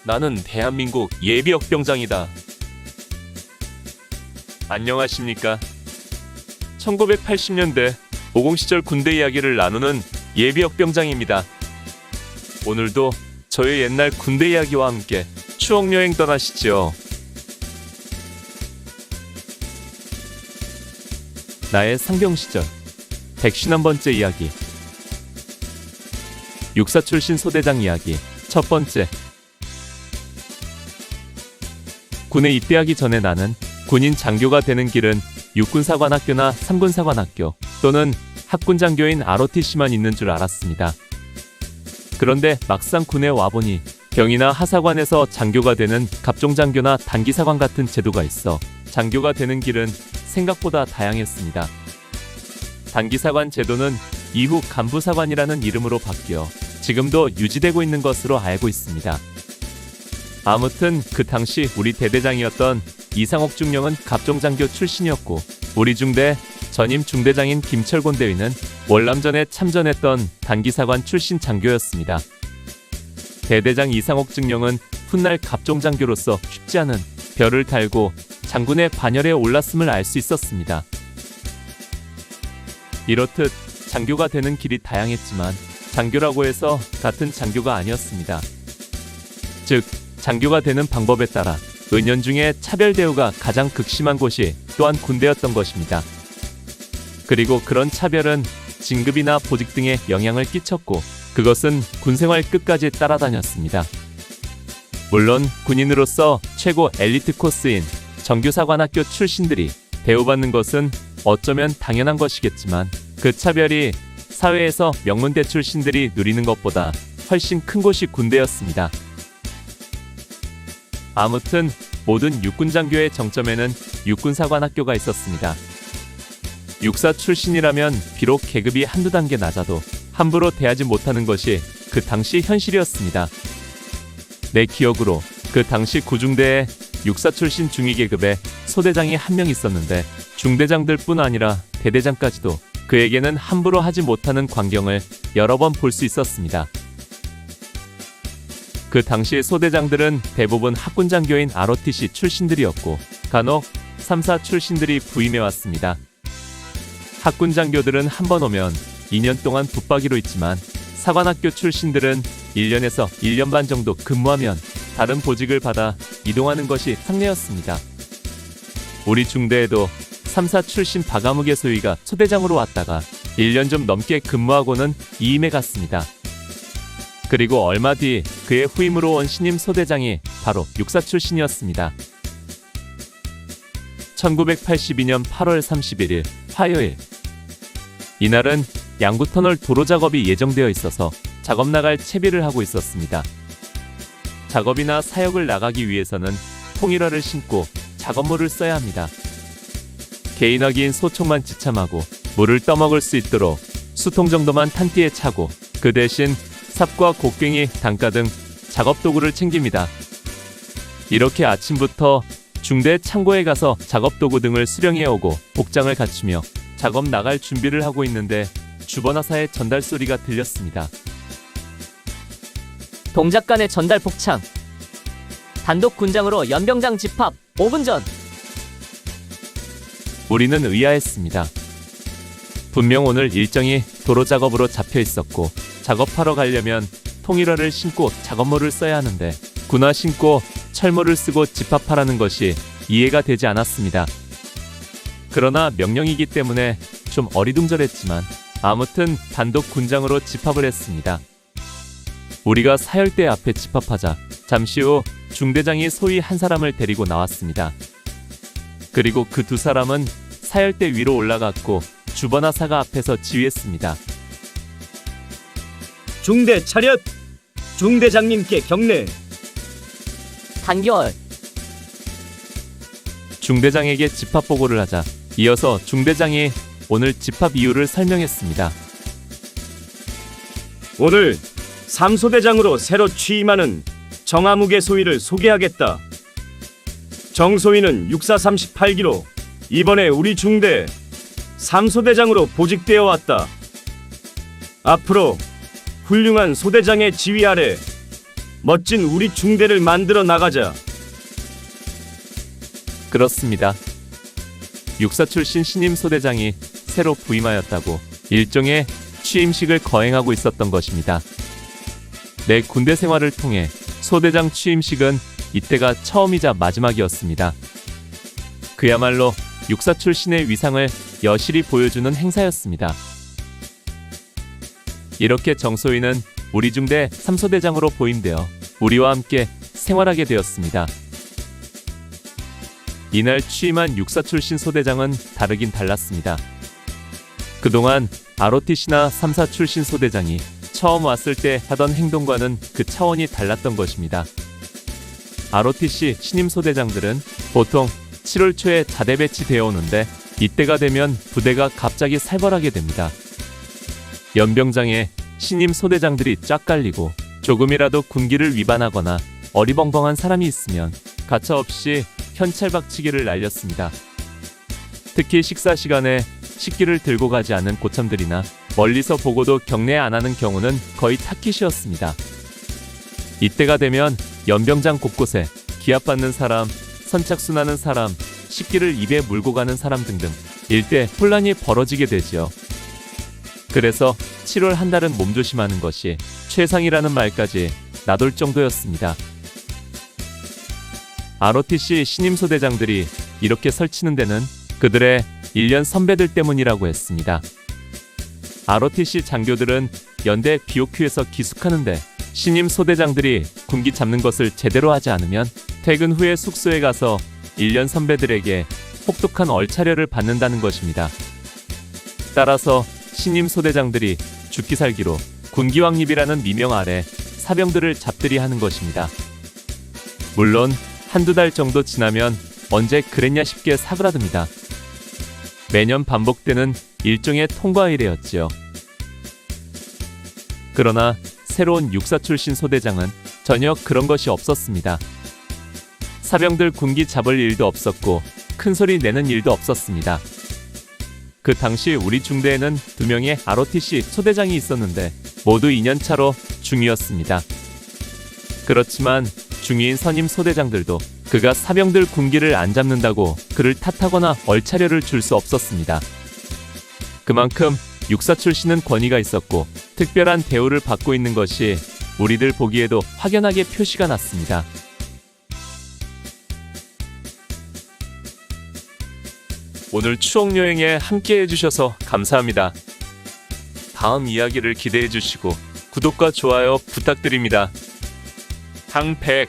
나는 대한민국 예비역병장이다. 안녕하십니까? 1980년대 50 시절 군대 이야기를 나누는 예비역병장입니다. 오늘도 저의 옛날 군대 이야기와 함께 추억여행 떠나시죠. 나의 상병 시절 151번째 이야기. 육사 출신 소대장 이야기 첫 번째. 군에 입대하기 전에 나는 군인 장교가 되는 길은 육군사관학교나 삼군사관학교 또는 학군장교인 ROTC만 있는 줄 알았습니다. 그런데 막상 군에 와보니 병이나 하사관에서 장교가 되는 갑종장교나 단기사관 같은 제도가 있어 장교가 되는 길은 생각보다 다양했습니다. 단기사관 제도는 이후 간부사관이라는 이름으로 바뀌어 지금도 유지되고 있는 것으로 알고 있습니다. 아무튼 그 당시 우리 대대장이었던 이상옥 중령은 갑종장교 출신이었고 우리 중대 전임 중대장인 김철곤 대위는 월남전에 참전했던 단기사관 출신 장교였습니다. 대대장 이상옥 중령은 훗날 갑종장교로서 쉽지 않은 별을 달고 장군의 반열에 올랐음을 알 수 있었습니다. 이렇듯 장교가 되는 길이 다양했지만 장교라고 해서 같은 장교가 아니었습니다. 즉 장교가 되는 방법에 따라 은연중에 차별 대우가 가장 극심한 곳이 또한 군대였던 것입니다. 그리고 그런 차별은 진급이나 보직 등에 영향을 끼쳤고 그것은 군생활 끝까지 따라다녔습니다. 물론 군인으로서 최고 엘리트 코스인 정규사관학교 출신들이 대우받는 것은 어쩌면 당연한 것이겠지만 그 차별이 사회에서 명문대 출신들이 누리는 것보다 훨씬 큰 곳이 군대였습니다. 아무튼 모든 육군장교의 정점에는 육군사관학교가 있었습니다. 육사 출신이라면 비록 계급이 한두 단계 낮아도 함부로 대하지 못하는 것이 그 당시 현실이었습니다. 내 기억으로 그 당시 구중대에 육사 출신 중위계급의 소대장이 한 명 있었는데 중대장들 뿐 아니라 대대장까지도 그에게는 함부로 하지 못하는 광경을 여러 번 볼 수 있었습니다. 그 당시 소대장들은 대부분 학군장교인 ROTC 출신들이었고 간혹 3사 출신들이 부임해왔습니다. 학군장교들은 한 번 오면 2년 동안 붙박이로 있지만 사관학교 출신들은 1년에서 1년 반 정도 근무하면 다른 보직을 받아 이동하는 것이 상례였습니다. 우리 중대에도 3사 출신 박아무개 소위가 소대장으로 왔다가 1년 좀 넘게 근무하고는 이임해 갔습니다. 그리고 얼마 뒤 그의 후임으로 온 신임 소대장이 바로 육사 출신이었습니다. 1982년 8월 31일 화요일. 이날은 양구터널 도로 작업이 예정되어 있어서 작업 나갈 채비를 하고 있었습니다. 작업이나 사역을 나가기 위해서는 통일화를 신고 작업물을 써야 합니다. 개인화기인 소총만 지참하고 물을 떠먹을 수 있도록 수통 정도만 탄띠에 차고 그 대신 삽과 곡괭이, 단가 등 작업 도구를 챙깁니다. 이렇게 아침부터 중대 창고에 가서 작업 도구 등을 수령해 오고 복장을 갖추며 작업 나갈 준비를 하고 있는데 주번하사의 전달 소리가 들렸습니다. 동작 간의 전달 복창. 단독 군장으로 연병장 집합 5분 전. 우리는 의아했습니다. 분명 오늘 일정이 도로 작업으로 잡혀 있었고 작업하러 가려면 통일화를 신고 작업모를 써야 하는데 군화 신고 철모를 쓰고 집합하라는 것이 이해가 되지 않았습니다. 그러나 명령이기 때문에 좀 어리둥절했지만 아무튼 단독 군장으로 집합을 했습니다. 우리가 사열대 앞에 집합하자 잠시 후 중대장이 소위 한 사람을 데리고 나왔습니다. 그리고 그 두 사람은 사열대 위로 올라갔고 주번하사가 앞에서 지휘했습니다. 중대 차렷! 중대장님께 경례! 단결. 중대장에게 집합 보고를 하자 이어서 중대장이 오늘 집합 이유를 설명했습니다. 오늘 3소대장으로 새로 취임하는 정아무개 소위를 소개하겠다. 정소위는 육사 38기로 이번에 우리 중대 3소대장으로 보직되어 왔다. 앞으로 훌륭한 소대장의 지휘 아래 멋진 우리 중대를 만들어 나가자. 그렇습니다. 육사 출신 신임 소대장이 새로 부임하였다고 일종의 취임식을 거행하고 있었던 것입니다. 내 군대 생활을 통해 소대장 취임식은 이때가 처음이자 마지막이었습니다. 그야말로 육사 출신의 위상을 여실히 보여주는 행사였습니다. 이렇게 정소희는 우리 중대 3소대장으로 보임되어 우리와 함께 생활하게 되었습니다. 이날 취임한 육사 출신 소대장은 다르긴 달랐습니다. 그동안 ROTC나 3사 출신 소대장이 처음 왔을 때 하던 행동과는 그 차원이 달랐던 것입니다. ROTC 신임 소대장들은 보통 7월 초에 자대 배치되어 오는데 이때가 되면 부대가 갑자기 살벌하게 됩니다. 연병장에 신임 소대장들이 쫙 깔리고 조금이라도 군기를 위반하거나 어리벙벙한 사람이 있으면 가차없이 현찰박치기를 날렸습니다. 특히 식사 시간에 식기를 들고 가지 않은 고참들이나 멀리서 보고도 경례 안 하는 경우는 거의 타깃이었습니다. 이때가 되면 연병장 곳곳에 기합받는 사람, 선착순하는 사람, 식기를 입에 물고 가는 사람 등등 일대 혼란이 벌어지게 되지요. 그래서 7월 한 달은 몸조심하는 것이 최상이라는 말까지 나돌 정도였습니다. ROTC 신임 소대장들이 이렇게 설치는 데는 그들의 1년 선배들 때문이라고 했습니다. ROTC 장교들은 연대 BOQ에서 기숙하는데 신임 소대장들이 군기 잡는 것을 제대로 하지 않으면 퇴근 후에 숙소에 가서 1년 선배들에게 혹독한 얼차려를 받는다는 것입니다. 따라서 신임 소대장들이 죽기 살기로 군기왕립이라는 미명 아래 사병들을 잡들이 하는 것입니다. 물론 한두 달 정도 지나면 언제 그랬냐 싶게 사그라듭니다. 매년 반복되는 일종의 통과 의례였지요. 그러나 새로운 육사 출신 소대장은 전혀 그런 것이 없었습니다. 사병들 군기 잡을 일도 없었고 큰 소리 내는 일도 없었습니다. 그 당시 우리 중대에는 2명의 ROTC 소대장이 있었는데 모두 2년 차로 중위였습니다. 그렇지만 중위인 선임 소대장들도 그가 사병들 군기를 안 잡는다고 그를 탓하거나 얼차려를 줄 수 없었습니다. 그만큼 육사 출신은 권위가 있었고 특별한 대우를 받고 있는 것이 우리들 보기에도 확연하게 표시가 났습니다. 오늘 추억여행에 함께 해주셔서 감사합니다. 다음 이야기를 기대해 주시고 구독과 좋아요 부탁드립니다. 항백